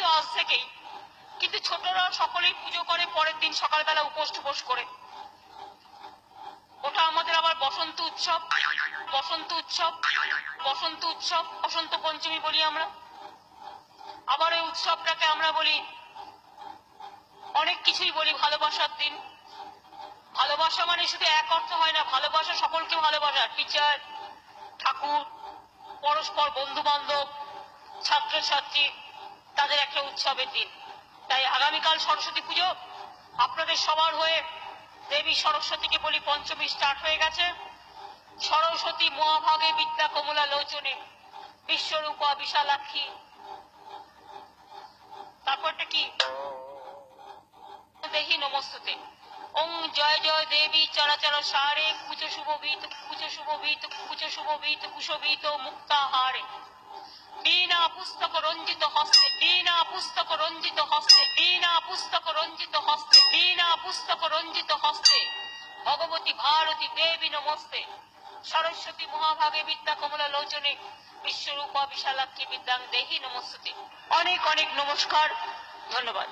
তো আজ থেকেই, কিন্তু ছোটরা সকলেই পুজো করে পরের দিন সকালবেলা উপোস টুপোস করে। ওটা আমাদের আবার বসন্ত উৎসব, বসন্ত উৎসব, বসন্ত উৎসব, বসন্ত পঞ্চমী বলি আমরা। আবার এই উৎসবটাকে আমরা বলি, অনেক কিছুই বলি, ভালোবাসার দিন। ভালোবাসা মানে শুধু এক অর্থ হয় না, ভালোবাসা সকলকে ভালোবাসা, টিচার, ঠাকুর, পরস্পর, বন্ধু বান্ধব, ছাত্রছাত্রী, তাদের একটা উৎসবের দিন। তাই আগামীকাল সরস্বতী পুজো, আপনাদের সবার হয়ে দেবী সরস্বতীকে বলি পঞ্চমী স্টার্ট হয়ে গেছে। সরস্বতী মহাভাগে বিদ্যা কমলা লোচনে বিশ্বরূপা বিশালাক্ষী, তারপরটা কি, দেহি নমস্তুতে। ওং জয় জয় দেবী চরাচর সারে কুচ শুভবিত কুচ শুভবিত কুচ শুভবিত কুশবিত মুক্তাহারে। বীণা পুস্তক রঞ্জিত হস্তে, বীণা পুস্তক রঞ্জিত হস্তে, বীণা পুস্তক রঞ্জিত হস্তে, বীণা পুস্তক রঞ্জিত হস্তে ভগবতী ভারতী দেবী নমস্তে। সরস্বতী মহাভাগে বিদ্যা কমলা লোচনে বিশ্বরূপা বিশালাক্ষী বিদ্যাং দেহি নমস্তুতে। অনেক অনেক নমস্কার, ধন্যবাদ।